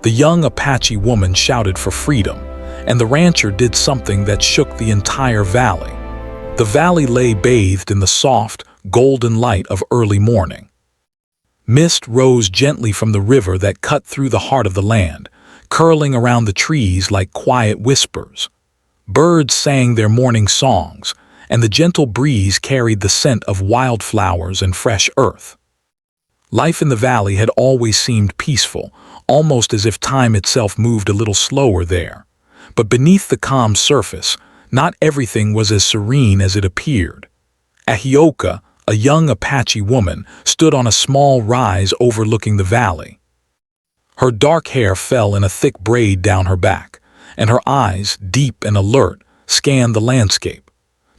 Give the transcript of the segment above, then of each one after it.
The young Apache woman shouted for freedom, and the rancher did something that shook the entire valley. The valley lay bathed in the soft, golden light of early morning. Mist rose gently from the river that cut through the heart of the land, curling around the trees like quiet whispers. Birds sang their morning songs, and the gentle breeze carried the scent of wildflowers and fresh earth. Life in the valley had always seemed peaceful, almost as if time itself moved a little slower there. But beneath the calm surface, not everything was as serene as it appeared. Ahioka, a young Apache woman, stood on a small rise overlooking the valley. Her dark hair fell in a thick braid down her back, and her eyes, deep and alert, scanned the landscape.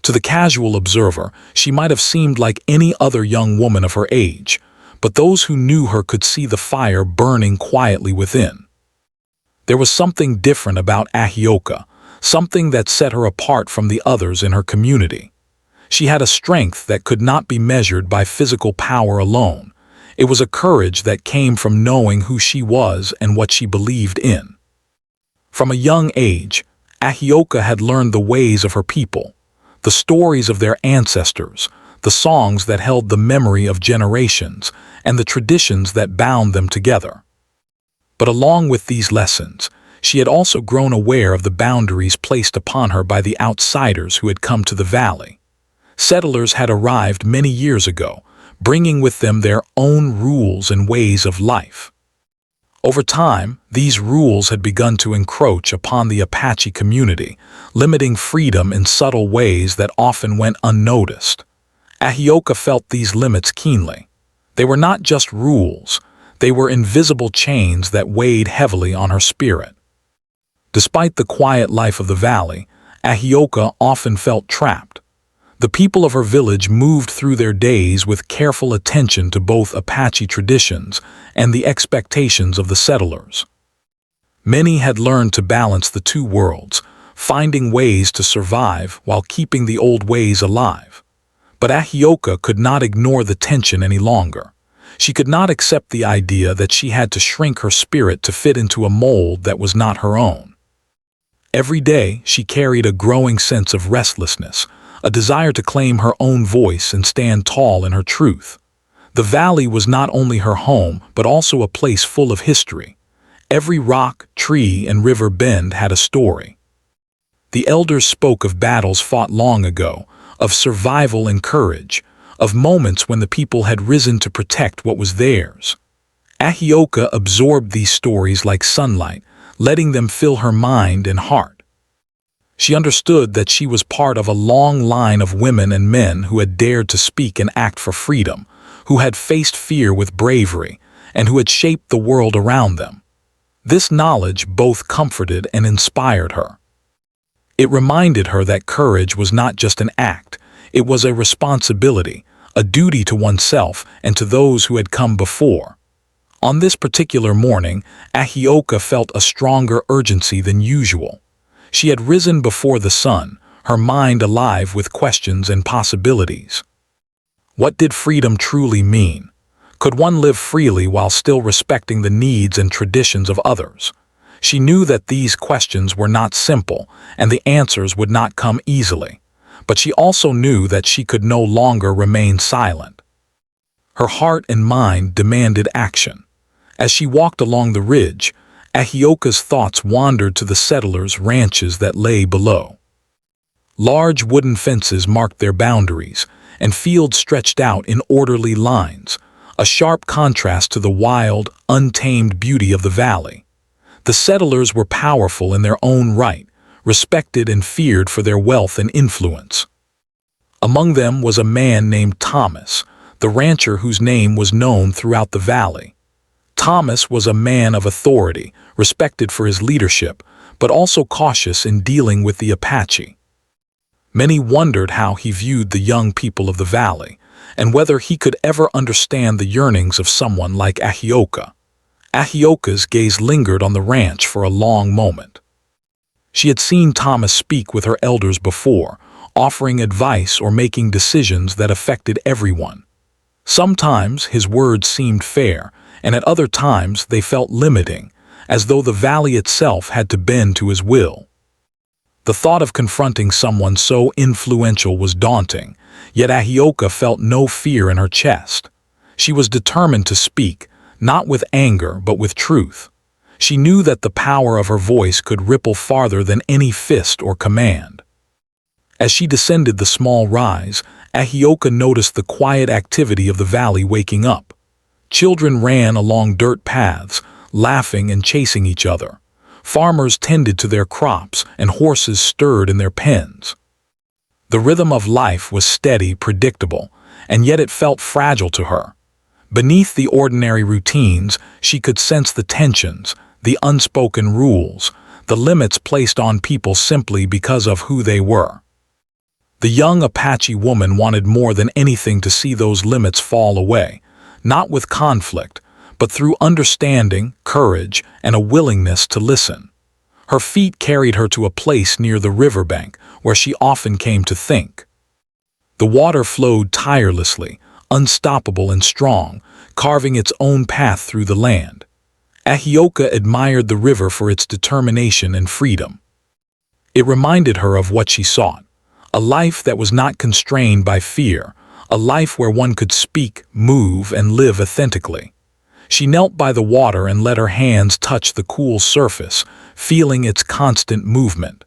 To the casual observer, she might have seemed like any other young woman of her age, but those who knew her could see the fire burning quietly within. There was something different about Ahioka, something that set her apart from the others in her community. She had a strength that could not be measured by physical power alone. It was a courage that came from knowing who she was and what she believed in. From a young age, Ahioka had learned the ways of her people, the stories of their ancestors, the songs that held the memory of generations, and the traditions that bound them together. But along with these lessons, she had also grown aware of the boundaries placed upon her by the outsiders who had come to the valley. Settlers had arrived many years ago, bringing with them their own rules and ways of life. Over time, these rules had begun to encroach upon the Apache community, limiting freedom in subtle ways that often went unnoticed. Ahioka felt these limits keenly. They were not just rules, they were invisible chains that weighed heavily on her spirit. Despite the quiet life of the valley, Ahioka often felt trapped. The people of her village moved through their days with careful attention to both Apache traditions and the expectations of the settlers. Many had learned to balance the two worlds, finding ways to survive while keeping the old ways alive. But Ahioka could not ignore the tension any longer. She could not accept the idea that she had to shrink her spirit to fit into a mold that was not her own. Every day, she carried a growing sense of restlessness, a desire to claim her own voice and stand tall in her truth. The valley was not only her home, but also a place full of history. Every rock, tree, and river bend had a story. The elders spoke of battles fought long ago, of survival and courage, of moments when the people had risen to protect what was theirs. Ahioka absorbed these stories like sunlight, letting them fill her mind and heart. She understood that she was part of a long line of women and men who had dared to speak and act for freedom, who had faced fear with bravery, and who had shaped the world around them. This knowledge both comforted and inspired her. It reminded her that courage was not just an act, it was a responsibility, a duty to oneself and to those who had come before. On this particular morning, Ahioka felt a stronger urgency than usual. She had risen before the sun, her mind alive with questions and possibilities. What did freedom truly mean? Could one live freely while still respecting the needs and traditions of others? She knew that these questions were not simple, and the answers would not come easily. But she also knew that she could no longer remain silent. Her heart and mind demanded action. As she walked along the ridge, Ahioka's thoughts wandered to the settlers' ranches that lay below. Large wooden fences marked their boundaries, and fields stretched out in orderly lines, a sharp contrast to the wild, untamed beauty of the valley. The settlers were powerful in their own right, respected and feared for their wealth and influence. Among them was a man named Thomas, the rancher whose name was known throughout the valley. Thomas was a man of authority, respected for his leadership, but also cautious in dealing with the Apache. Many wondered how he viewed the young people of the valley, and whether he could ever understand the yearnings of someone like Ahioka. Ahioka's gaze lingered on the ranch for a long moment. She had seen Thomas speak with her elders before, offering advice or making decisions that affected everyone. Sometimes his words seemed fair, and at other times they felt limiting, as though the valley itself had to bend to his will. The thought of confronting someone so influential was daunting, yet Ahioka felt no fear in her chest. She was determined to speak, not with anger but with truth. She knew that the power of her voice could ripple farther than any fist or command. As she descended the small rise, Ahioka noticed the quiet activity of the valley waking up. Children ran along dirt paths, laughing and chasing each other. Farmers tended to their crops, and horses stirred in their pens. The rhythm of life was steady, predictable, and yet it felt fragile to her. Beneath the ordinary routines, she could sense the tensions, the unspoken rules, the limits placed on people simply because of who they were. The young Apache woman wanted more than anything to see those limits fall away, not with conflict, but through understanding, courage, and a willingness to listen. Her feet carried her to a place near the riverbank where she often came to think. The water flowed tirelessly, unstoppable and strong, carving its own path through the land. Ahioka admired the river for its determination and freedom. It reminded her of what she sought, a life that was not constrained by fear, a life where one could speak, move, and live authentically. She knelt by the water and let her hands touch the cool surface, feeling its constant movement.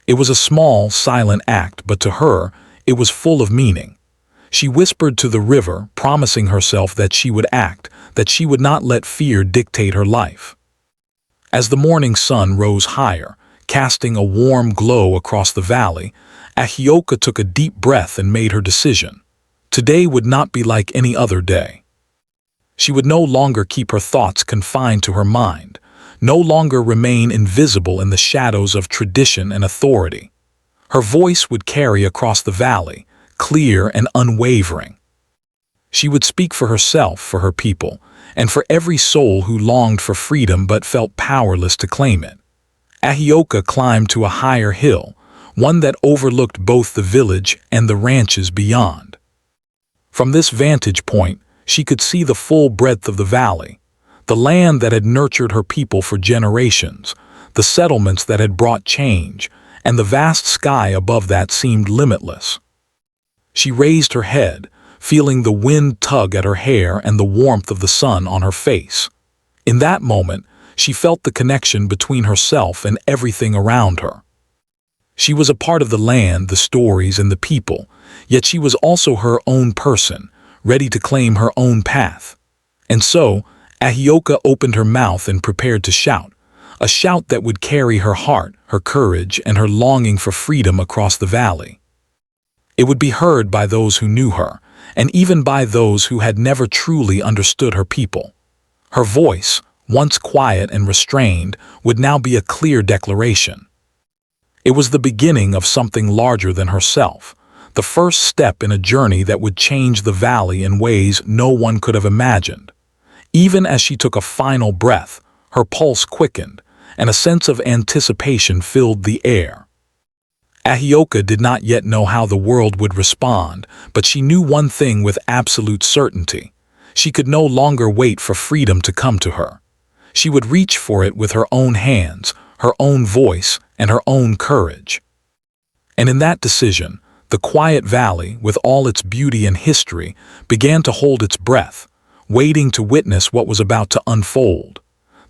It was a small, silent act, but to her, it was full of meaning. She whispered to the river, promising herself that she would act, that she would not let fear dictate her life. As the morning sun rose higher, casting a warm glow across the valley, Ahioka took a deep breath and made her decision. Today would not be like any other day. She would no longer keep her thoughts confined to her mind, no longer remain invisible in the shadows of tradition and authority. Her voice would carry across the valley, clear and unwavering. She would speak for herself, for her people, and for every soul who longed for freedom but felt powerless to claim it. Ahioka climbed to a higher hill, one that overlooked both the village and the ranches beyond. From this vantage point, she could see the full breadth of the valley, the land that had nurtured her people for generations, the settlements that had brought change, and the vast sky above that seemed limitless. She raised her head, feeling the wind tug at her hair and the warmth of the sun on her face. In that moment, she felt the connection between herself and everything around her. She was a part of the land, the stories, and the people, yet she was also her own person, ready to claim her own path. And so, Ahioka opened her mouth and prepared to shout, a shout that would carry her heart, her courage, and her longing for freedom across the valley. It would be heard by those who knew her, and even by those who had never truly understood her people. Her voice, once quiet and restrained, would now be a clear declaration. It was the beginning of something larger than herself, the first step in a journey that would change the valley in ways no one could have imagined. Even as she took a final breath, her pulse quickened, and a sense of anticipation filled the air. Ahioka did not yet know how the world would respond, but she knew one thing with absolute certainty. She could no longer wait for freedom to come to her. She would reach for it with her own hands, her own voice, and her own courage. And in that decision, the quiet valley, with all its beauty and history, began to hold its breath, waiting to witness what was about to unfold.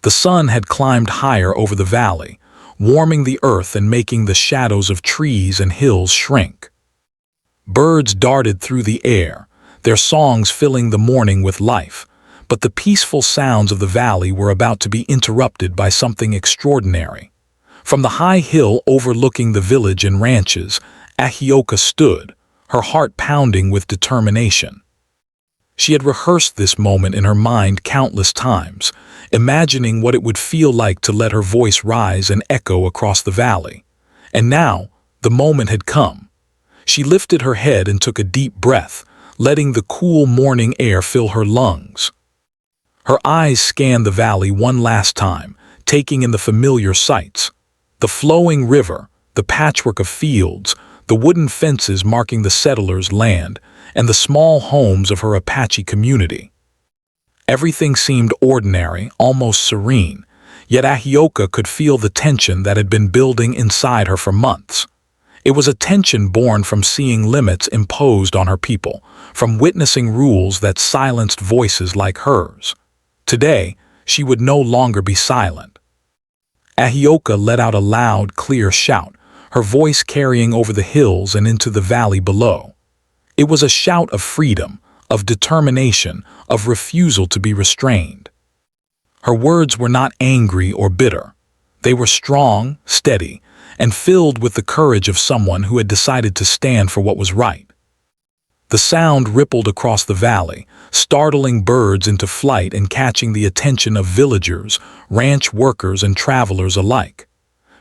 The sun had climbed higher over the valley, warming the earth and making the shadows of trees and hills shrink. Birds darted through the air, their songs filling the morning with life, but the peaceful sounds of the valley were about to be interrupted by something extraordinary. From the high hill overlooking the village and ranches, Ahioka stood, her heart pounding with determination. She had rehearsed this moment in her mind countless times, imagining what it would feel like to let her voice rise and echo across the valley. And now, the moment had come. She lifted her head and took a deep breath, letting the cool morning air fill her lungs. Her eyes scanned the valley one last time, taking in the familiar sights. The flowing river, the patchwork of fields, the wooden fences marking the settlers' land, and the small homes of her Apache community. Everything seemed ordinary, almost serene, Yet Ahioka could feel the tension that had been building inside her for months. It was a tension born from seeing limits imposed on her people, from witnessing rules that silenced voices like hers. Today, she would no longer be silent. Ahioka let out a loud, clear shout, her voice carrying over the hills and into the valley below. It was a shout of freedom, of determination, of refusal to be restrained. Her words were not angry or bitter. They were strong, steady, and filled with the courage of someone who had decided to stand for what was right. The sound rippled across the valley, startling birds into flight and catching the attention of villagers, ranch workers, and travelers alike.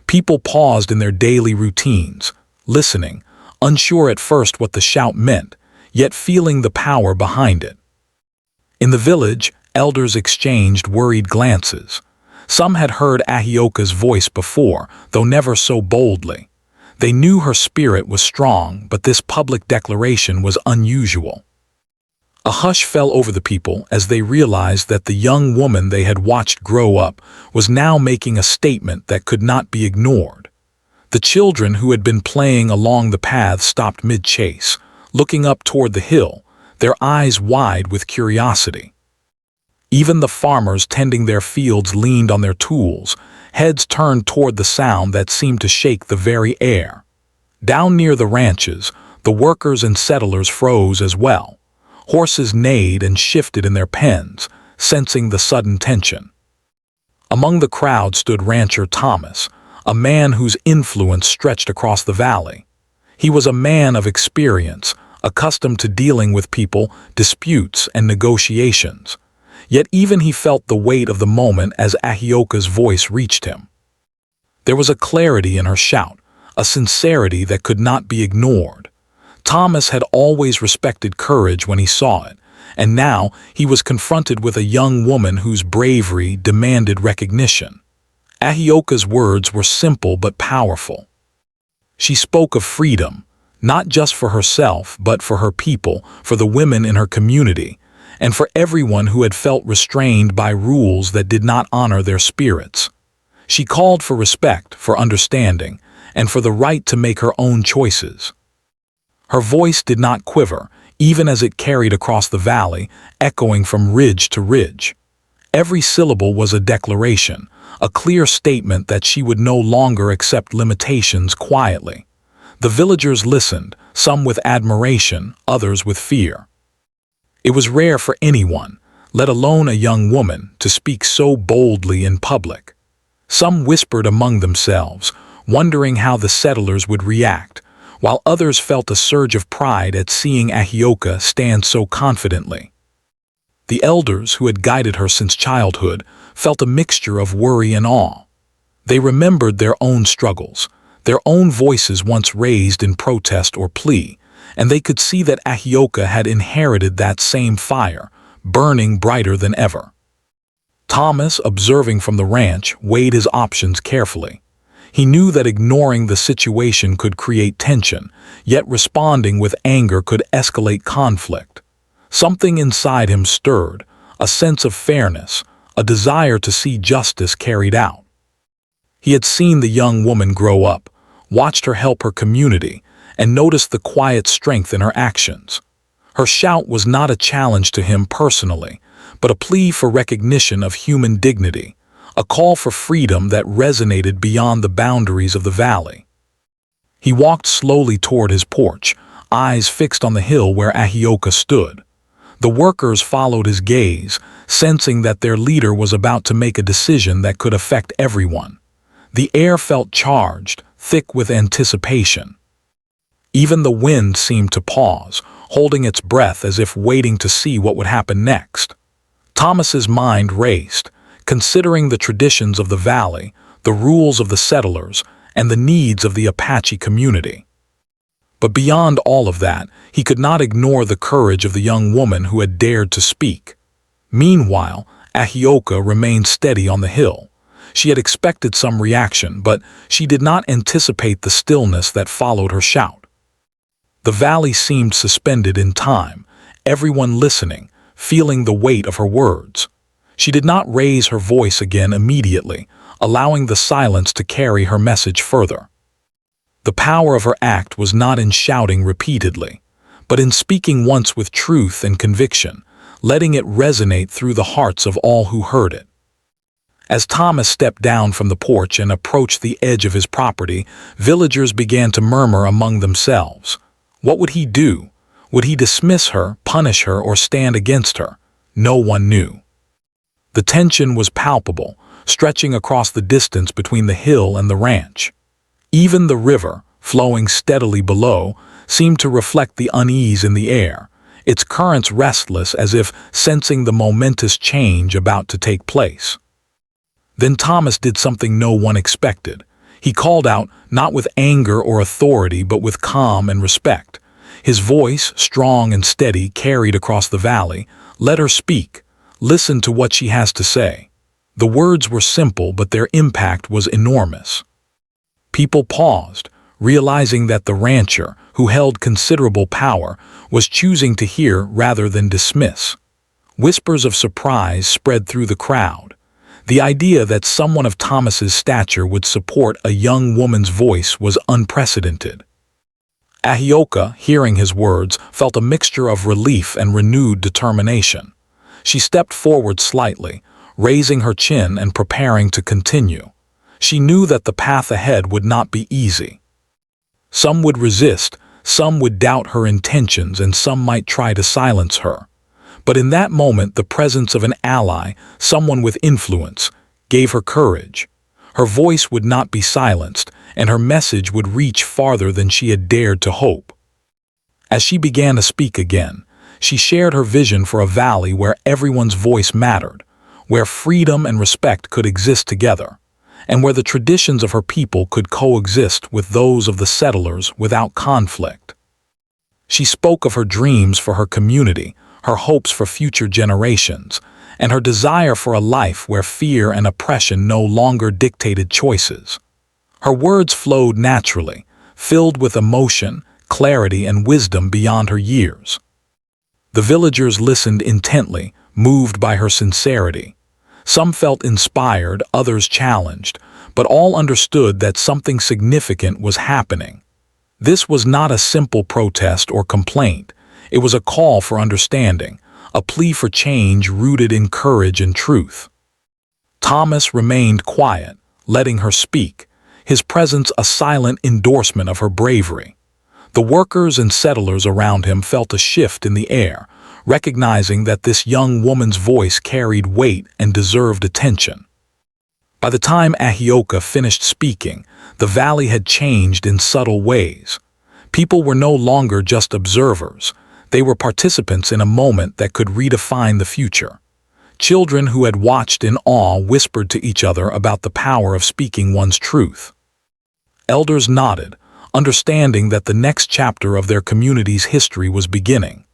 People paused in their daily routines, listening, unsure at first what the shout meant, yet feeling the power behind it. In the village, elders exchanged worried glances. Some had heard Ahioka's voice before, though never so boldly. They knew her spirit was strong, but this public declaration was unusual. A hush fell over the people as they realized that the young woman they had watched grow up was now making a statement that could not be ignored. The children who had been playing along the path stopped mid-chase, looking up toward the hill, their eyes wide with curiosity. Even the farmers tending their fields leaned on their tools, heads turned toward the sound that seemed to shake the very air. Down near the ranches, the workers and settlers froze as well. Horses neighed and shifted in their pens, sensing the sudden tension. Among the crowd stood rancher Thomas, a man whose influence stretched across the valley. He was a man of experience, accustomed to dealing with people, disputes, and negotiations. Yet even he felt the weight of the moment as Ahioka's voice reached him. There was a clarity in her shout, a sincerity that could not be ignored. Thomas had always respected courage when he saw it, and now he was confronted with a young woman whose bravery demanded recognition. Ahioka's words were simple but powerful. She spoke of freedom, not just for herself but for her people, for the women in her community, and for everyone who had felt restrained by rules that did not honor their spirits. She called for respect, for understanding, and for the right to make her own choices. Her voice did not quiver, even as it carried across the valley, echoing from ridge to ridge. Every syllable was a declaration, a clear statement that she would no longer accept limitations quietly. The villagers listened, some with admiration, others with fear. It was rare for anyone, let alone a young woman, to speak so boldly in public. Some whispered among themselves, wondering how the settlers would react, while others felt a surge of pride at seeing Ahioka stand so confidently. The elders, who had guided her since childhood, felt a mixture of worry and awe. They remembered their own struggles, their own voices once raised in protest or plea, and they could see that Ahioka had inherited that same fire, burning brighter than ever. Thomas, observing from the ranch, weighed his options carefully. He knew that ignoring the situation could create tension, yet responding with anger could escalate conflict. Something inside him stirred, a sense of fairness, a desire to see justice carried out. He had seen the young woman grow up, watched her help her community, and noticed the quiet strength in her actions. Her shout was not a challenge to him personally, but a plea for recognition of human dignity, a call for freedom that resonated beyond the boundaries of the valley. He walked slowly toward his porch, eyes fixed on the hill where Ahioka stood. The workers followed his gaze, sensing that their leader was about to make a decision that could affect everyone. The air felt charged, thick with anticipation. Even the wind seemed to pause, holding its breath as if waiting to see what would happen next. Thomas's mind raced, considering the traditions of the valley, the rules of the settlers, and the needs of the Apache community. But beyond all of that, he could not ignore the courage of the young woman who had dared to speak. Meanwhile, Ahioka remained steady on the hill. She had expected some reaction, but she did not anticipate the stillness that followed her shout. The valley seemed suspended in time, everyone listening, feeling the weight of her words. She did not raise her voice again immediately, allowing the silence to carry her message further. The power of her act was not in shouting repeatedly, but in speaking once with truth and conviction, letting it resonate through the hearts of all who heard it. As Thomas stepped down from the porch and approached the edge of his property, villagers began to murmur among themselves. What would he do? Would he dismiss her, punish her, or stand against her? No one knew. The tension was palpable, stretching across the distance between the hill and the ranch. Even the river, flowing steadily below, seemed to reflect the unease in the air, its currents restless as if sensing the momentous change about to take place. Then Thomas did something no one expected. He called out, not with anger or authority, but with calm and respect. His voice, strong and steady, carried across the valley. Let her speak. Listen to what she has to say. The words were simple, but their impact was enormous. People paused, realizing that the rancher, who held considerable power, was choosing to hear rather than dismiss. Whispers of surprise spread through the crowd. The idea that someone of Thomas's stature would support a young woman's voice was unprecedented. Ahioka, hearing his words, felt a mixture of relief and renewed determination. She stepped forward slightly, raising her chin and preparing to continue. She knew that the path ahead would not be easy. Some would resist, some would doubt her intentions, and some might try to silence her. But in that moment, the presence of an ally, someone with influence, gave her courage. Her voice would not be silenced, and her message would reach farther than she had dared to hope. As she began to speak again, she shared her vision for a valley where everyone's voice mattered, where freedom and respect could exist together, and where the traditions of her people could coexist with those of the settlers without conflict. She spoke of her dreams for her community, her hopes for future generations, and her desire for a life where fear and oppression no longer dictated choices. Her words flowed naturally, filled with emotion, clarity, and wisdom beyond her years. The villagers listened intently, moved by her sincerity. Some felt inspired, others challenged, but all understood that something significant was happening. This was not a simple protest or complaint. It was a call for understanding, a plea for change rooted in courage and truth. Thomas remained quiet, letting her speak, his presence a silent endorsement of her bravery. The workers and settlers around him felt a shift in the air, recognizing that this young woman's voice carried weight and deserved attention. By the time Ahioka finished speaking, the valley had changed in subtle ways. People were no longer just observers. They were participants in a moment that could redefine the future. Children who had watched in awe whispered to each other about the power of speaking one's truth. Elders nodded, understanding that the next chapter of their community's history was beginning.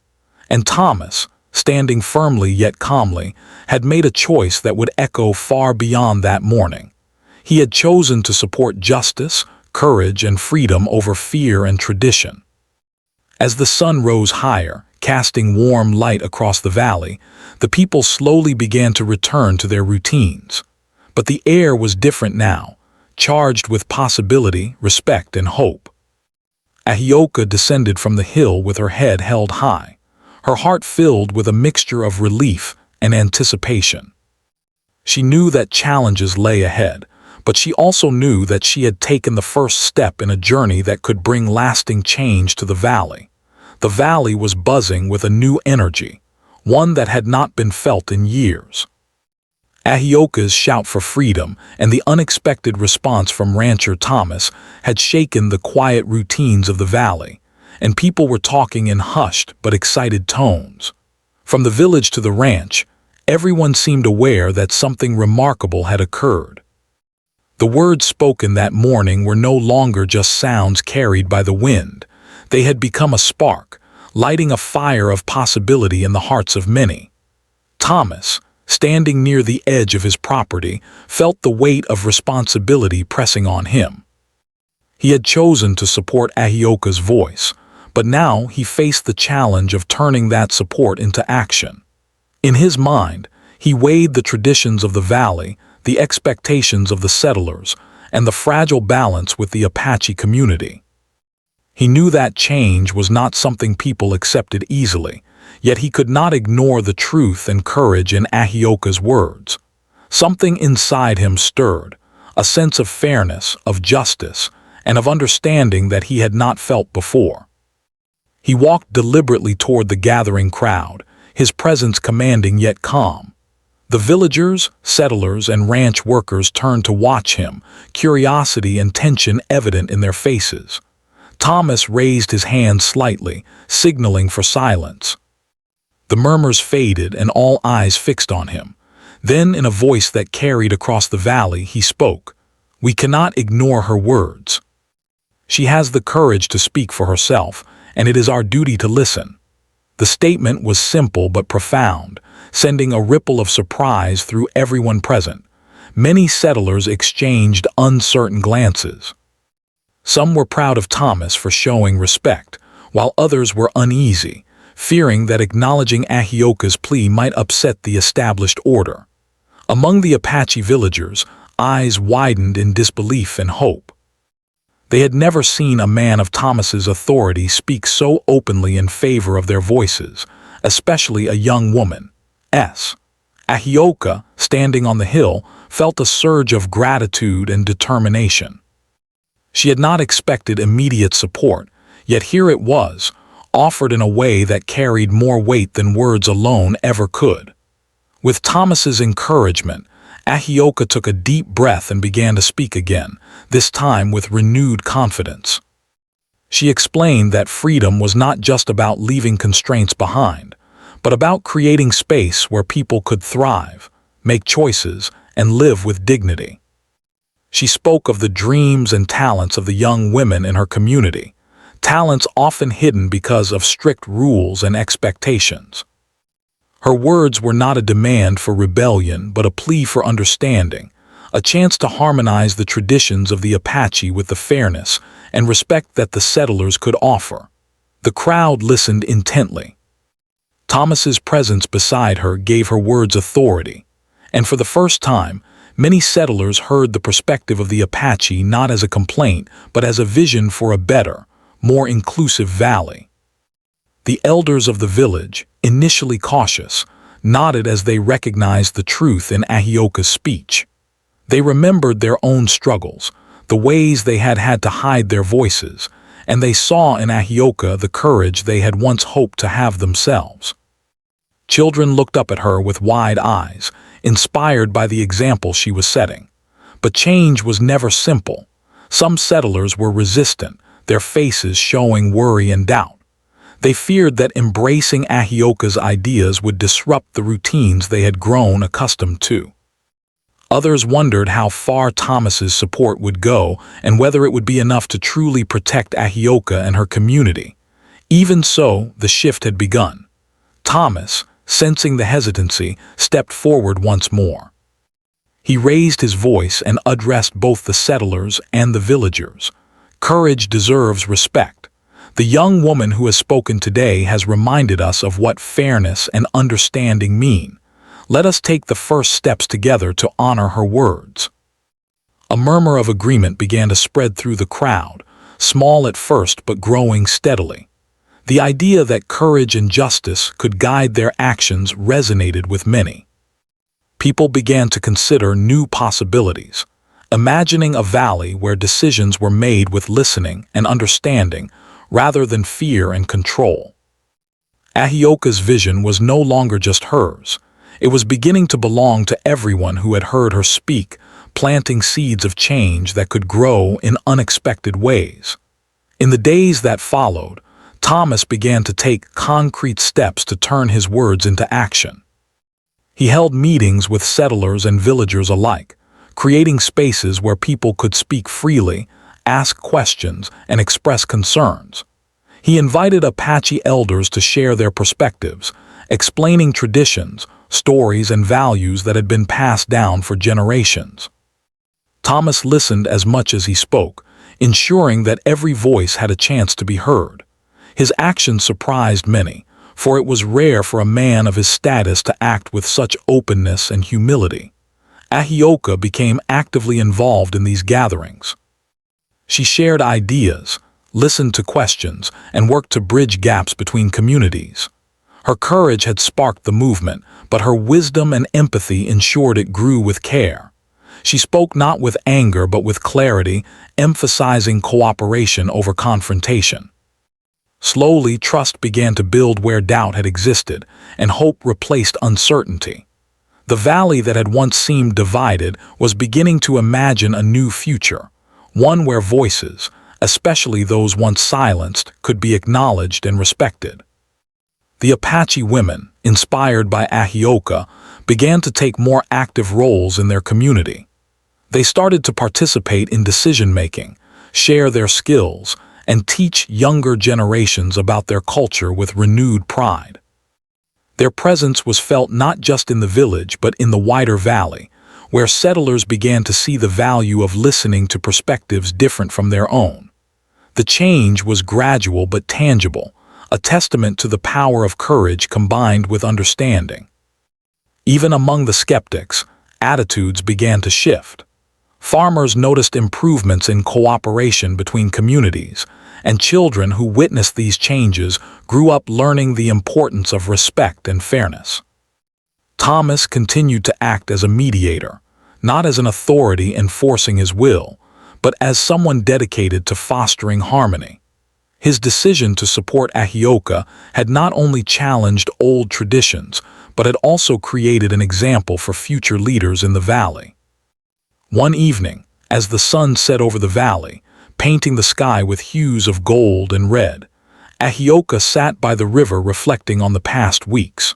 And Thomas, standing firmly yet calmly, had made a choice that would echo far beyond that morning. He had chosen to support justice, courage, and freedom over fear and tradition. As the sun rose higher, casting warm light across the valley, the people slowly began to return to their routines. But the air was different now, charged with possibility, respect, and hope. Ahioka descended from the hill with her head held high, her heart filled with a mixture of relief and anticipation. She knew that challenges lay ahead, but she also knew that she had taken the first step in a journey that could bring lasting change to the valley. The valley was buzzing with a new energy, one that had not been felt in years. Ahioka's shout for freedom and the unexpected response from rancher Thomas had shaken the quiet routines of the valley, and people were talking in hushed but excited tones. From the village to the ranch, everyone seemed aware that something remarkable had occurred. The words spoken that morning were no longer just sounds carried by the wind. They had become a spark, lighting a fire of possibility in the hearts of many. Thomas, standing near the edge of his property, felt the weight of responsibility pressing on him. He had chosen to support Ahioka's voice, but now he faced the challenge of turning that support into action. In his mind, he weighed the traditions of the valley, the expectations of the settlers, and the fragile balance with the Apache community. He knew that change was not something people accepted easily, yet he could not ignore the truth and courage in Ahioka's words. Something inside him stirred, a sense of fairness, of justice, and of understanding that he had not felt before. He walked deliberately toward the gathering crowd, his presence commanding yet calm. The villagers, settlers, and ranch workers turned to watch him, curiosity and tension evident in their faces. Thomas raised his hand slightly, signaling for silence. The murmurs faded and all eyes fixed on him. Then, in a voice that carried across the valley, he spoke. "We cannot ignore her words. She has the courage to speak for herself, and it is our duty to listen." The statement was simple but profound, sending a ripple of surprise through everyone present. Many settlers exchanged uncertain glances. Some were proud of Thomas for showing respect, while others were uneasy, fearing that acknowledging Ahioka's plea might upset the established order. Among the Apache villagers, eyes widened in disbelief and hope. They had never seen a man of Thomas's authority speak so openly in favor of their voices, especially a young woman. Ahioka, standing on the hill, felt a surge of gratitude and determination. She had not expected immediate support, yet here it was, offered in a way that carried more weight than words alone ever could. With Thomas's encouragement, Ahioka took a deep breath and began to speak again, this time with renewed confidence. She explained that freedom was not just about leaving constraints behind, but about creating space where people could thrive, make choices, and live with dignity. She spoke of the dreams and talents of the young women in her community, talents often hidden because of strict rules and expectations. Her words were not a demand for rebellion, but a plea for understanding, a chance to harmonize the traditions of the Apache with the fairness and respect that the settlers could offer. The crowd listened intently. Thomas's presence beside her gave her words authority, and for the first time, many settlers heard the perspective of the Apache not as a complaint, but as a vision for a better, more inclusive valley. The elders of the village, initially cautious, nodded as they recognized the truth in Ahioka's speech. They remembered their own struggles, the ways they had had to hide their voices, and they saw in Ahioka the courage they had once hoped to have themselves. Children looked up at her with wide eyes, inspired by the example she was setting. But change was never simple. Some settlers were resistant, their faces showing worry and doubt. They feared that embracing Ahioka's ideas would disrupt the routines they had grown accustomed to. Others wondered how far Thomas's support would go and whether it would be enough to truly protect Ahioka and her community. Even so, the shift had begun. Thomas, sensing the hesitancy, stepped forward once more. He raised his voice and addressed both the settlers and the villagers. Courage deserves respect. The young woman who has spoken today has reminded us of what fairness and understanding mean. Let us take the first steps together to honor her words. A murmur of agreement began to spread through the crowd, small at first but growing steadily. The idea that courage and justice could guide their actions resonated with many. People began to consider new possibilities, imagining a valley where decisions were made with listening and understanding rather than fear and control. Ahioka's vision was no longer just hers. It was beginning to belong to everyone who had heard her speak, planting seeds of change that could grow in unexpected ways. In the days that followed, Thomas began to take concrete steps to turn his words into action. He held meetings with settlers and villagers alike, creating spaces where people could speak freely, ask questions, and express concerns. He invited Apache elders to share their perspectives, explaining traditions, stories, and values that had been passed down for generations. Thomas listened as much as he spoke, ensuring that every voice had a chance to be heard. His actions surprised many, for it was rare for a man of his status to act with such openness and humility. Ahioka became actively involved in these gatherings. She shared ideas, listened to questions, and worked to bridge gaps between communities. Her courage had sparked the movement, but her wisdom and empathy ensured it grew with care. She spoke not with anger but with clarity, emphasizing cooperation over confrontation. Slowly, trust began to build where doubt had existed, and hope replaced uncertainty. The valley that had once seemed divided was beginning to imagine a new future, one where voices, especially those once silenced, could be acknowledged and respected. The Apache women, inspired by Ahioka, began to take more active roles in their community. They started to participate in decision-making, share their skills, and teach younger generations about their culture with renewed pride. Their presence was felt not just in the village but in the wider valley, where settlers began to see the value of listening to perspectives different from their own. The change was gradual but tangible, a testament to the power of courage combined with understanding. Even among the skeptics, attitudes began to shift. Farmers noticed improvements in cooperation between communities, and children who witnessed these changes grew up learning the importance of respect and fairness. Thomas continued to act as a mediator, not as an authority enforcing his will, but as someone dedicated to fostering harmony. His decision to support Ahioka had not only challenged old traditions, but had also created an example for future leaders in the valley. One evening, as the sun set over the valley, painting the sky with hues of gold and red, Ahioka sat by the river reflecting on the past weeks.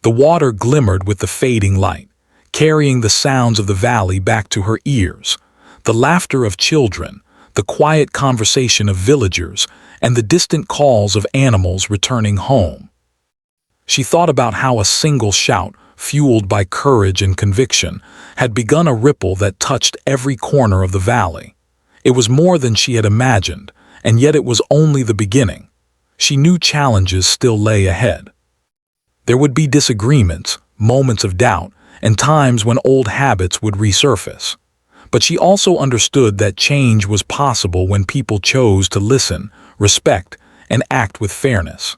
The water glimmered with the fading light, carrying the sounds of the valley back to her ears, the laughter of children, the quiet conversation of villagers, and the distant calls of animals returning home. She thought about how a single shout, fueled by courage and conviction, had begun a ripple that touched every corner of the valley. It was more than she had imagined, and yet it was only the beginning. She knew challenges still lay ahead. There would be disagreements, moments of doubt, and times when old habits would resurface. But she also understood that change was possible when people chose to listen, respect, and act with fairness.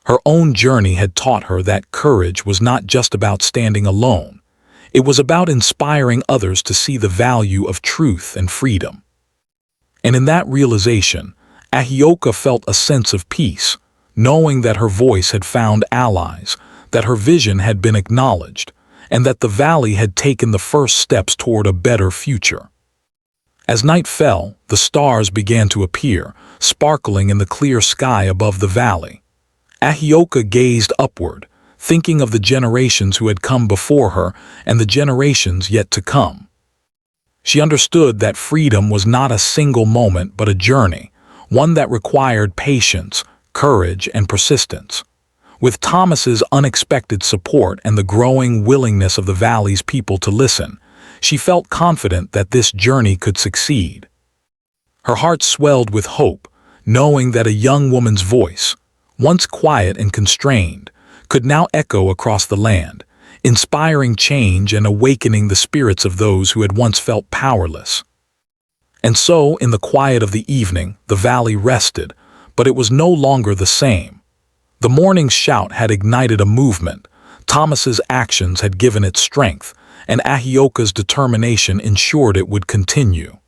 Her own journey had taught her that courage was not just about standing alone. It was about inspiring others to see the value of truth and freedom. And in that realization, Ahioka felt a sense of peace, knowing that her voice had found allies, that her vision had been acknowledged, and that the valley had taken the first steps toward a better future. As night fell, the stars began to appear, sparkling in the clear sky above the valley. Ahioka gazed upward, thinking of the generations who had come before her and the generations yet to come. She understood that freedom was not a single moment but a journey, one that required patience, courage, and persistence. With Thomas's unexpected support and the growing willingness of the valley's people to listen, she felt confident that this journey could succeed. Her heart swelled with hope, knowing that a young woman's voice, once quiet and constrained, could now echo across the land, inspiring change and awakening the spirits of those who had once felt powerless. And so, in the quiet of the evening, the valley rested, but it was no longer the same. The morning's shout had ignited a movement, Thomas's actions had given it strength, and Ahioka's determination ensured it would continue.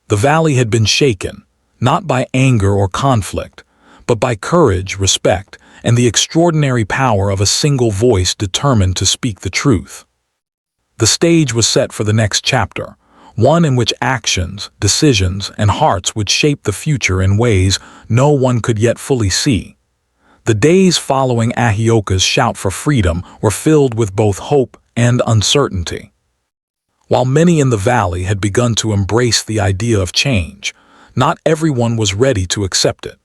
The valley had been shaken, not by anger or conflict, but by courage, respect, and the extraordinary power of a single voice determined to speak the truth. The stage was set for the next chapter, one in which actions, decisions, and hearts would shape the future in ways no one could yet fully see. The days following Ahioka's shout for freedom were filled with both hope and uncertainty. While many in the valley had begun to embrace the idea of change, not everyone was ready to accept it.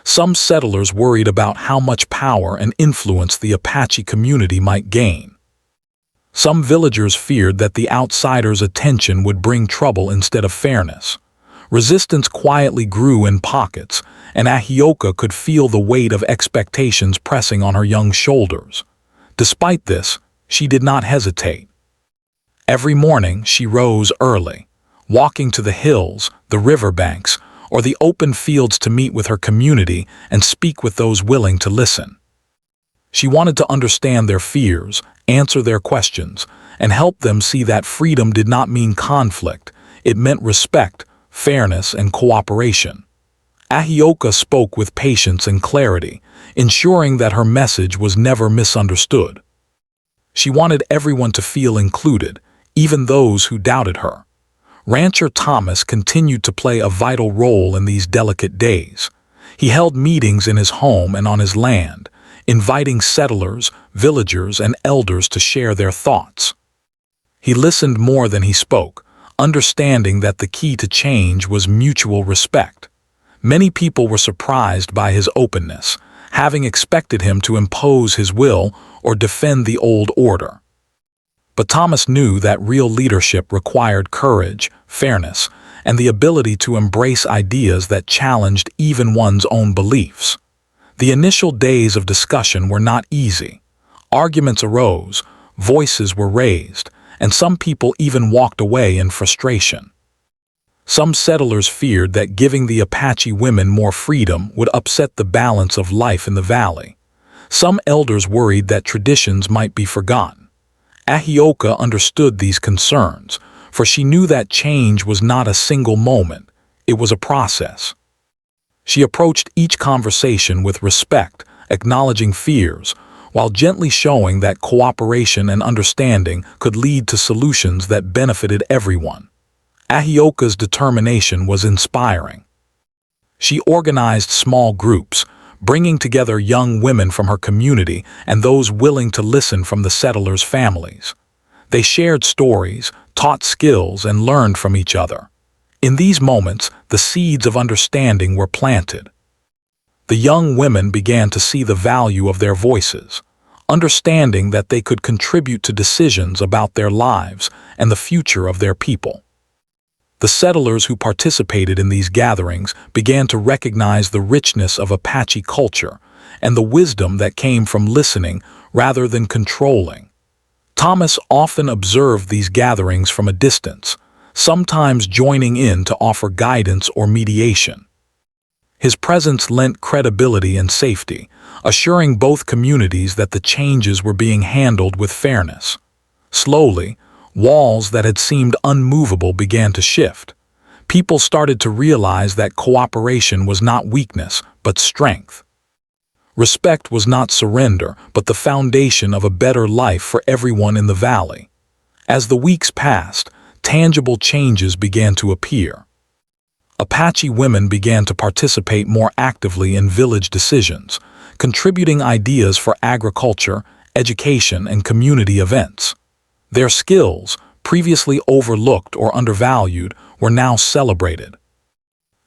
Some settlers worried about how much power and influence the Apache community might gain. Some villagers feared that the outsiders' attention would bring trouble instead of fairness. Resistance quietly grew in pockets, and Ahioka could feel the weight of expectations pressing on her young shoulders. Despite this, she did not hesitate. Every morning she rose early, walking to the hills, the riverbanks, or the open fields to meet with her community and speak with those willing to listen. She wanted to understand their fears, answer their questions, and help them see that freedom did not mean conflict. It meant respect, fairness, and cooperation. Ahioka spoke with patience and clarity, ensuring that her message was never misunderstood. She wanted everyone to feel included, even those who doubted her. Rancher Thomas continued to play a vital role in these delicate days. He held meetings in his home and on his land, inviting settlers, villagers, and elders to share their thoughts. He listened more than he spoke, understanding that the key to change was mutual respect. Many people were surprised by his openness, having expected him to impose his will or defend the old order. But Thomas knew that real leadership required courage, fairness, and the ability to embrace ideas that challenged even one's own beliefs. The initial days of discussion were not easy. Arguments arose, voices were raised, and some people even walked away in frustration. Some settlers feared that giving the Apache women more freedom would upset the balance of life in the valley. Some elders worried that traditions might be forgotten. Ahioka understood these concerns, for she knew that change was not a single moment, it was a process. She approached each conversation with respect, acknowledging fears, while gently showing that cooperation and understanding could lead to solutions that benefited everyone. Ahioka's determination was inspiring. She organized small groups, bringing together young women from her community and those willing to listen from the settlers' families. They shared stories, taught skills, and learned from each other. In these moments, the seeds of understanding were planted. The young women began to see the value of their voices, understanding that they could contribute to decisions about their lives and the future of their people. The settlers who participated in these gatherings began to recognize the richness of Apache culture and the wisdom that came from listening rather than controlling. Thomas often observed these gatherings from a distance, sometimes joining in to offer guidance or mediation. His presence lent credibility and safety, assuring both communities that the changes were being handled with fairness. Slowly, walls that had seemed unmovable began to shift. People started to realize that cooperation was not weakness, but strength. Respect was not surrender, but the foundation of a better life for everyone in the valley. As the weeks passed, tangible changes began to appear. Apache women began to participate more actively in village decisions, contributing ideas for agriculture, education, and community events. Their skills, previously overlooked or undervalued, were now celebrated.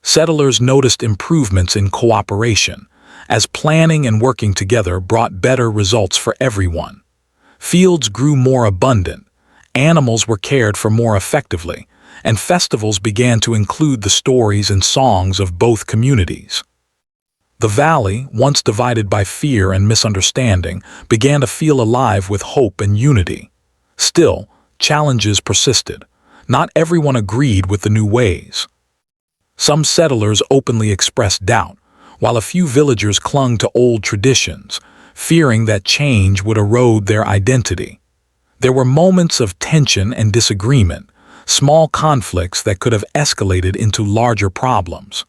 Settlers noticed improvements in cooperation, as planning and working together brought better results for everyone. Fields grew more abundant, animals were cared for more effectively, and festivals began to include the stories and songs of both communities. The valley, once divided by fear and misunderstanding, began to feel alive with hope and unity. Still, challenges persisted. Not everyone agreed with the new ways. Some settlers openly expressed doubt, while a few villagers clung to old traditions, fearing that change would erode their identity. There were moments of tension and disagreement, small conflicts that could have escalated into larger problems.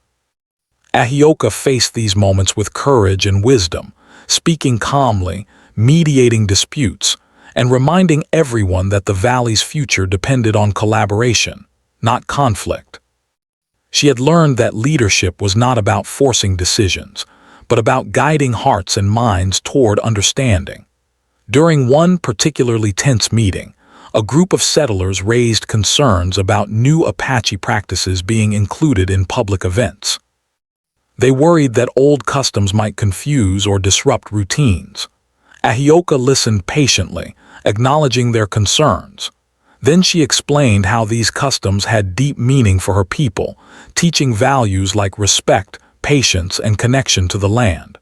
Ahioka faced these moments with courage and wisdom, speaking calmly, mediating disputes, and reminding everyone that the valley's future depended on collaboration, not conflict. She had learned that leadership was not about forcing decisions, but about guiding hearts and minds toward understanding. During one particularly tense meeting, a group of settlers raised concerns about new Apache practices being included in public events. They worried that old customs might confuse or disrupt routines. Ahioka listened patiently, acknowledging their concerns. Then she explained how these customs had deep meaning for her people, teaching values like respect, patience, and connection to the land.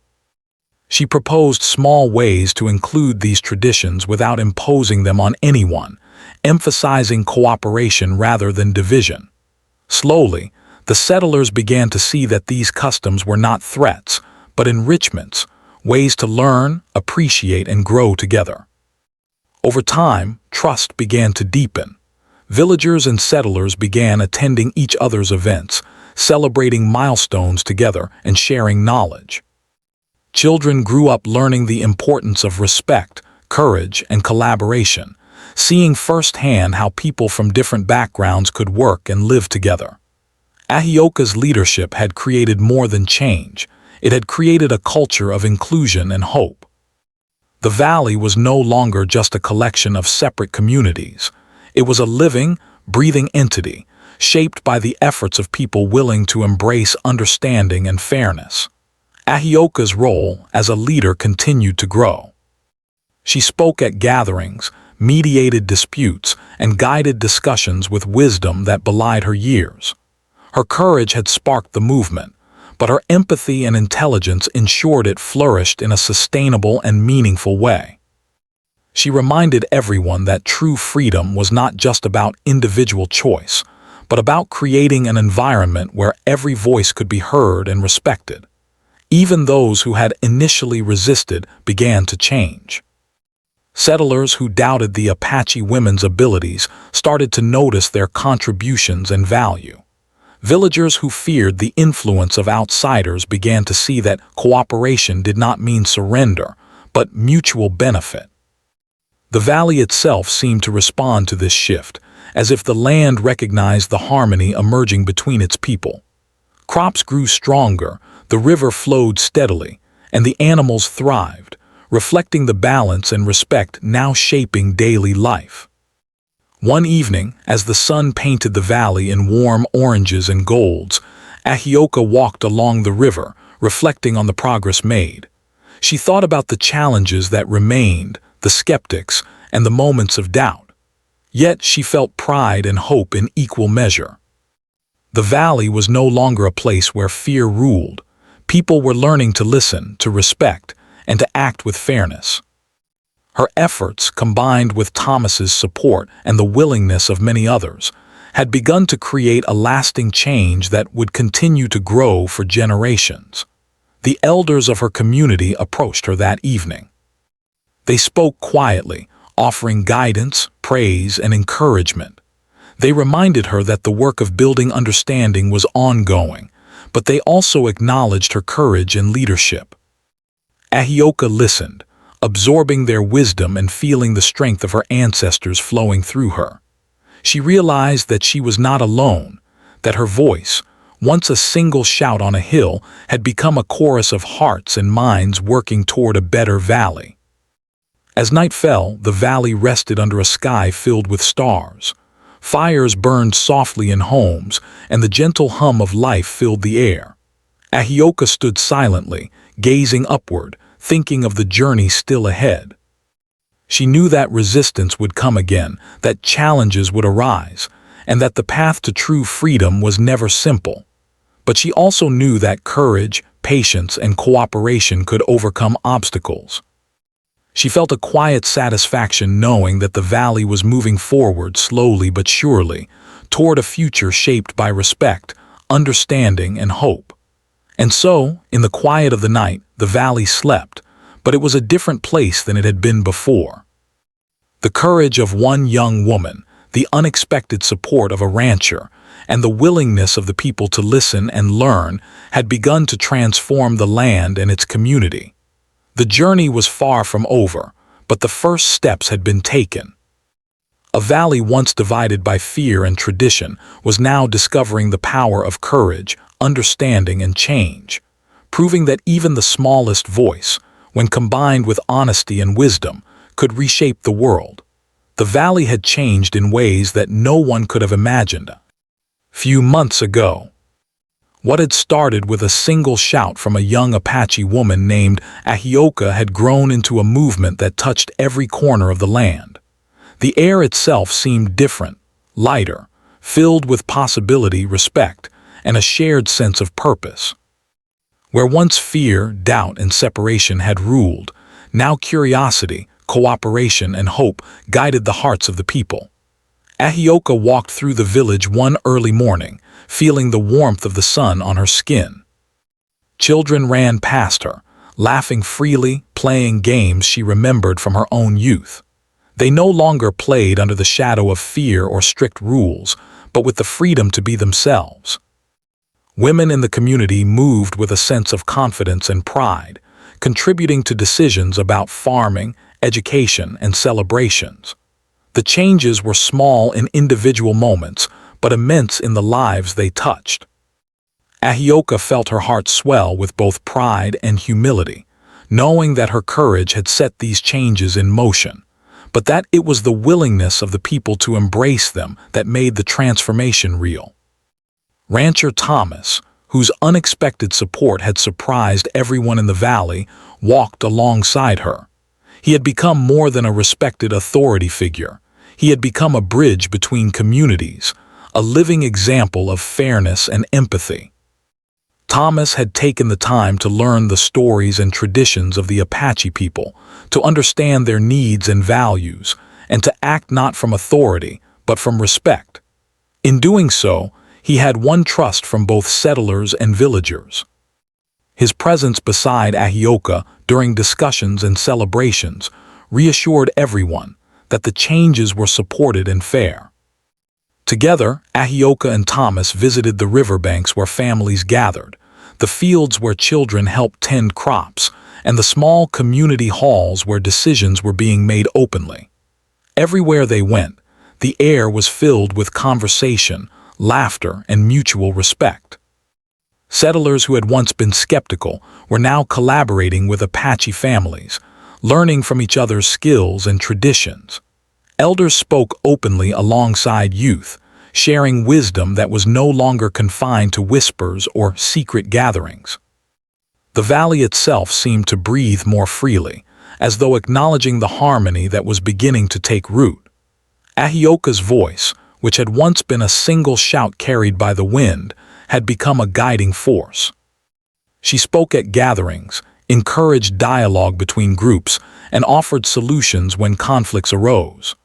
She proposed small ways to include these traditions without imposing them on anyone, emphasizing cooperation rather than division. Slowly, the settlers began to see that these customs were not threats, but enrichments, ways to learn, appreciate, and grow together. Over time, trust began to deepen. Villagers and settlers began attending each other's events, celebrating milestones together and sharing knowledge. Children grew up learning the importance of respect, courage, and collaboration, seeing firsthand how people from different backgrounds could work and live together. Ahioka's leadership had created more than change. It had created a culture of inclusion and hope. The valley was no longer just a collection of separate communities. It was a living, breathing entity, shaped by the efforts of people willing to embrace understanding and fairness. Ahioka's role as a leader continued to grow. She spoke at gatherings, mediated disputes, and guided discussions with wisdom that belied her years. Her courage had sparked the movement, but her empathy and intelligence ensured it flourished in a sustainable and meaningful way. She reminded everyone that true freedom was not just about individual choice, but about creating an environment where every voice could be heard and respected. Even those who had initially resisted began to change. Settlers who doubted the Apache women's abilities started to notice their contributions and value. Villagers who feared the influence of outsiders began to see that cooperation did not mean surrender, but mutual benefit. The valley itself seemed to respond to this shift, as if the land recognized the harmony emerging between its people. Crops grew stronger, the river flowed steadily, and the animals thrived, reflecting the balance and respect now shaping daily life. One evening, as the sun painted the valley in warm oranges and golds, Ahioka walked along the river, reflecting on the progress made. She thought about the challenges that remained, the skeptics, and the moments of doubt. Yet she felt pride and hope in equal measure. The valley was no longer a place where fear ruled. People were learning to listen, to respect, and to act with fairness. Her efforts, combined with Thomas's support and the willingness of many others, had begun to create a lasting change that would continue to grow for generations. The elders of her community approached her that evening. They spoke quietly, offering guidance, praise, and encouragement. They reminded her that the work of building understanding was ongoing, but they also acknowledged her courage and leadership. Ahioka listened, absorbing their wisdom and feeling the strength of her ancestors flowing through her. She realized that she was not alone, that her voice, once a single shout on a hill, had become a chorus of hearts and minds working toward a better valley. As night fell, the valley rested under a sky filled with stars. Fires burned softly in homes, and the gentle hum of life filled the air. Ahioka stood silently, gazing upward, thinking of the journey still ahead. She knew that resistance would come again, that challenges would arise, and that the path to true freedom was never simple. But she also knew that courage, patience, and cooperation could overcome obstacles. She felt a quiet satisfaction knowing that the valley was moving forward slowly but surely, toward a future shaped by respect, understanding, and hope. And so, in the quiet of the night, the valley slept, but it was a different place than it had been before. The courage of one young woman, the unexpected support of a rancher, and the willingness of the people to listen and learn had begun to transform the land and its community. The journey was far from over, but the first steps had been taken. A valley once divided by fear and tradition was now discovering the power of courage, understanding, and change, proving that even the smallest voice, when combined with honesty and wisdom, could reshape the world. The valley had changed in ways that no one could have imagined. Few months ago, what had started with a single shout from a young Apache woman named Ahioka had grown into a movement that touched every corner of the land. The air itself seemed different, lighter, filled with possibility, respect, and a shared sense of purpose. Where once fear, doubt, and separation had ruled, now curiosity, cooperation, and hope guided the hearts of the people. Ahioka walked through the village one early morning, feeling the warmth of the sun on her skin. Children ran past her, laughing freely, playing games she remembered from her own youth. They no longer played under the shadow of fear or strict rules, but with the freedom to be themselves. Women in the community moved with a sense of confidence and pride, contributing to decisions about farming, education, and celebrations. The changes were small in individual moments, but immense in the lives they touched. Ahioka felt her heart swell with both pride and humility, knowing that her courage had set these changes in motion, but that it was the willingness of the people to embrace them that made the transformation real. Rancher Thomas, whose unexpected support had surprised everyone in the valley, walked alongside her. He had become more than a respected authority figure. He had become a bridge between communities, a living example of fairness and empathy. Thomas had taken the time to learn the stories and traditions of the Apache people, to understand their needs and values, and to act not from authority, but from respect. In doing so, he had won trust from both settlers and villagers. His presence beside Ahioka during discussions and celebrations reassured everyone that the changes were supported and fair. Together, Ahioka and Thomas visited the riverbanks where families gathered, the fields where children helped tend crops, and the small community halls where decisions were being made openly. Everywhere they went, the air was filled with conversation, laughter, and mutual respect. Settlers who had once been skeptical were now collaborating with Apache families, learning from each other's skills and traditions. Elders spoke openly alongside youth, sharing wisdom that was no longer confined to whispers or secret gatherings. The valley itself seemed to breathe more freely, as though acknowledging the harmony that was beginning to take root. Ahioka's voice, which had once been a single shout carried by the wind, had become a guiding force. She spoke at gatherings, encouraged dialogue between groups, and offered solutions when conflicts arose.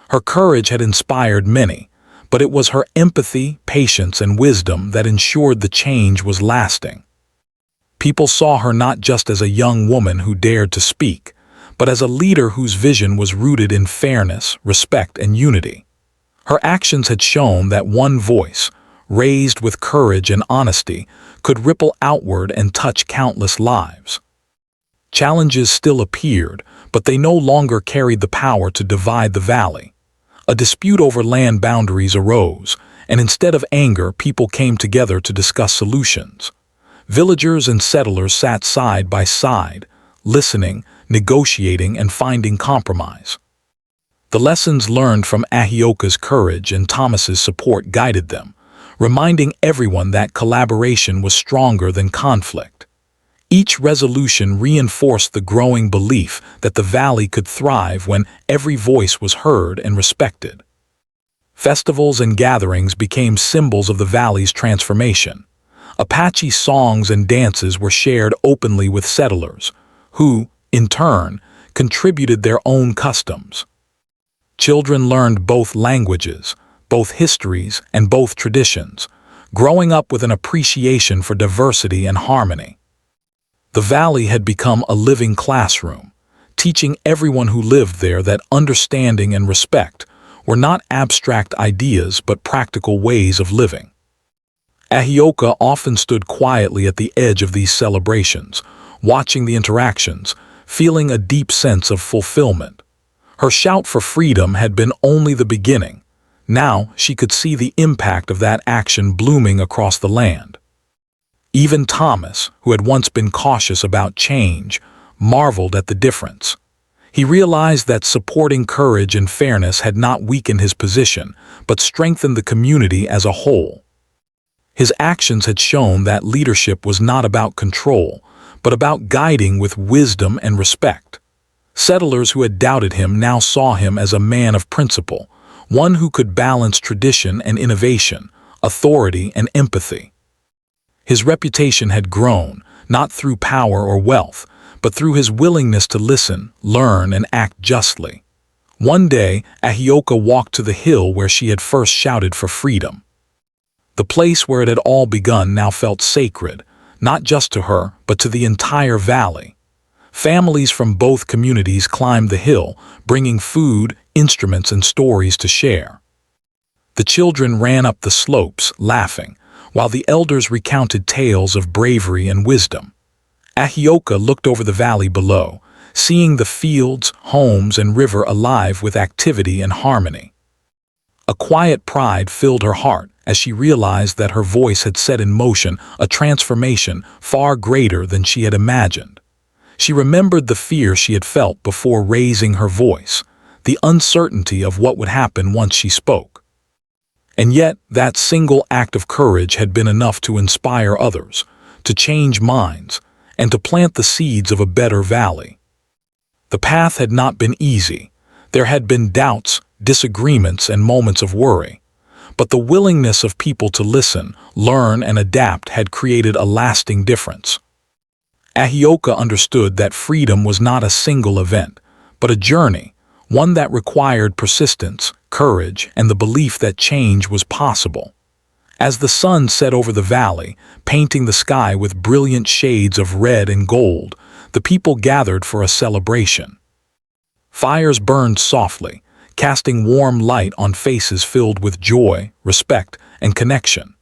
Her courage had inspired many, but it was her empathy, patience, and wisdom that ensured the change was lasting. People saw her not just as a young woman who dared to speak, but as a leader whose vision was rooted in fairness, respect, and unity. Her actions had shown that one voice, raised with courage and honesty, could ripple outward and touch countless lives. Challenges still appeared, but they no longer carried the power to divide the valley. A dispute over land boundaries arose, and instead of anger, people came together to discuss solutions. Villagers and settlers sat side by side, listening, negotiating, and finding compromise. The lessons learned from Ahioka's courage and Thomas's support guided them, reminding everyone that collaboration was stronger than conflict. Each resolution reinforced the growing belief that the valley could thrive when every voice was heard and respected. Festivals and gatherings became symbols of the valley's transformation. Apache songs and dances were shared openly with settlers, who, in turn, contributed their own customs. Children learned both languages, both histories, and both traditions, growing up with an appreciation for diversity and harmony. The valley had become a living classroom, teaching everyone who lived there that understanding and respect were not abstract ideas but practical ways of living. Ahioka often stood quietly at the edge of these celebrations, watching the interactions, feeling a deep sense of fulfillment. Her shout for freedom had been only the beginning. Now she could see the impact of that action blooming across the land. Even Thomas, who had once been cautious about change, marveled at the difference. He realized that supporting courage and fairness had not weakened his position, but strengthened the community as a whole. His actions had shown that leadership was not about control, but about guiding with wisdom and respect. Settlers who had doubted him now saw him as a man of principle, one who could balance tradition and innovation, authority and empathy. His reputation had grown, not through power or wealth, but through his willingness to listen, learn, and act justly. One day, Ahioka walked to the hill where she had first shouted for freedom. The place where it had all begun now felt sacred, not just to her, but to the entire valley. Families from both communities climbed the hill, bringing food, instruments, and stories to share. The children ran up the slopes, laughing, while the elders recounted tales of bravery and wisdom. Ahioka looked over the valley below, seeing the fields, homes, and river alive with activity and harmony. A quiet pride filled her heart as she realized that her voice had set in motion a transformation far greater than she had imagined. She remembered the fear she had felt before raising her voice, the uncertainty of what would happen once she spoke. And yet, that single act of courage had been enough to inspire others, to change minds, and to plant the seeds of a better valley. The path had not been easy. There had been doubts, disagreements, and moments of worry. But the willingness of people to listen, learn, and adapt had created a lasting difference. Ahioka understood that freedom was not a single event, but a journey, one that required persistence, courage, and the belief that change was possible. As the sun set over the valley, painting the sky with brilliant shades of red and gold, the people gathered for a celebration. Fires burned softly, casting warm light on faces filled with joy, respect, and connection.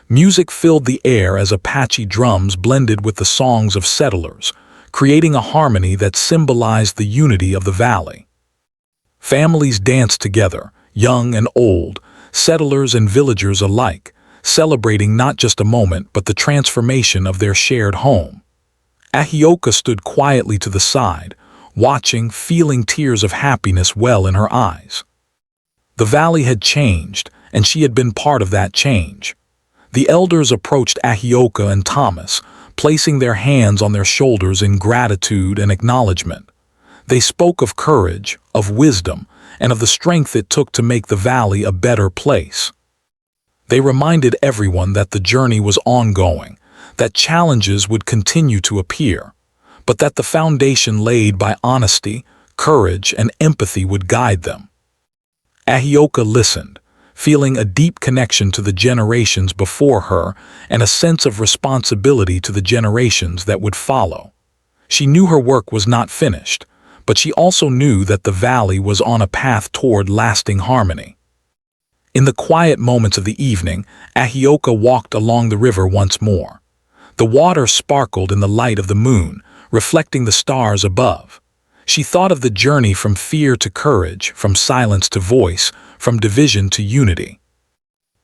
Music filled the air as Apache drums blended with the songs of settlers, creating a harmony that symbolized the unity of the valley. Families danced together, young and old, settlers and villagers alike, celebrating not just a moment but the transformation of their shared home. Ahioka stood quietly to the side, watching, feeling tears of happiness well in her eyes. The valley had changed, and she had been part of that change. The elders approached Ahioka and Thomas, placing their hands on their shoulders in gratitude and acknowledgement. They spoke of courage, of wisdom, and of the strength it took to make the valley a better place. They reminded everyone that the journey was ongoing, that challenges would continue to appear, but that the foundation laid by honesty, courage, and empathy would guide them. Ahioka listened, feeling a deep connection to the generations before her and a sense of responsibility to the generations that would follow. She knew her work was not finished, but she also knew that the valley was on a path toward lasting harmony. In the quiet moments of the evening, Ahioka walked along the river once more. The water sparkled in the light of the moon, reflecting the stars above. She thought of the journey from fear to courage, from silence to voice, from division to unity.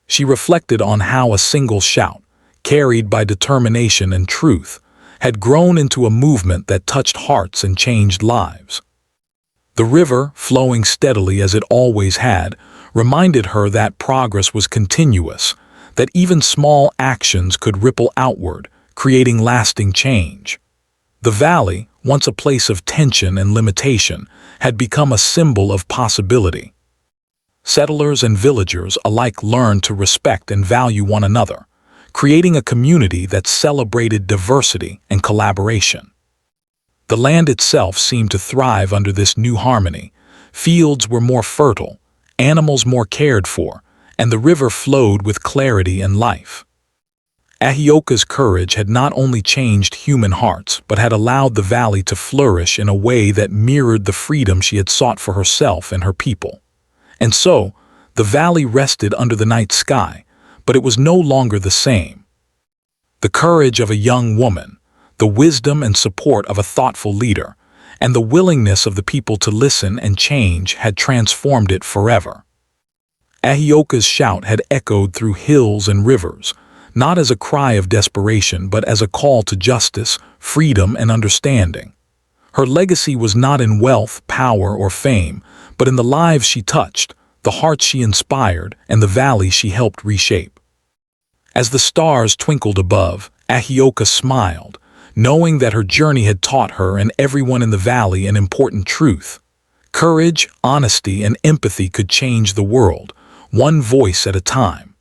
She reflected on how a single shout, carried by determination and truth, had grown into a movement that touched hearts and changed lives. The river, flowing steadily as it always had, reminded her that progress was continuous, that even small actions could ripple outward, creating lasting change. The valley, once a place of tension and limitation, had become a symbol of possibility. Settlers and villagers alike learned to respect and value one another, creating a community that celebrated diversity and collaboration. The land itself seemed to thrive under this new harmony. Fields were more fertile, animals more cared for, and the river flowed with clarity and life. Ahioka's courage had not only changed human hearts, but had allowed the valley to flourish in a way that mirrored the freedom she had sought for herself and her people. And so, the valley rested under the night sky, but it was no longer the same. The courage of a young woman, the wisdom and support of a thoughtful leader, and the willingness of the people to listen and change had transformed it forever. Ahioka's shout had echoed through hills and rivers, not as a cry of desperation but as a call to justice, freedom, and understanding. Her legacy was not in wealth, power, or fame, but in the lives she touched, the hearts she inspired, and the valley she helped reshape. As the stars twinkled above, Ahioka smiled, knowing that her journey had taught her and everyone in the valley an important truth. Courage, honesty, and empathy could change the world, one voice at a time.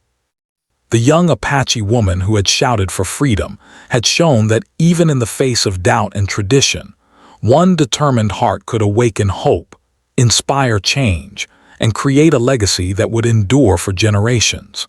The young Apache woman who had shouted for freedom had shown that even in the face of doubt and tradition, one determined heart could awaken hope, inspire change, and create a legacy that would endure for generations.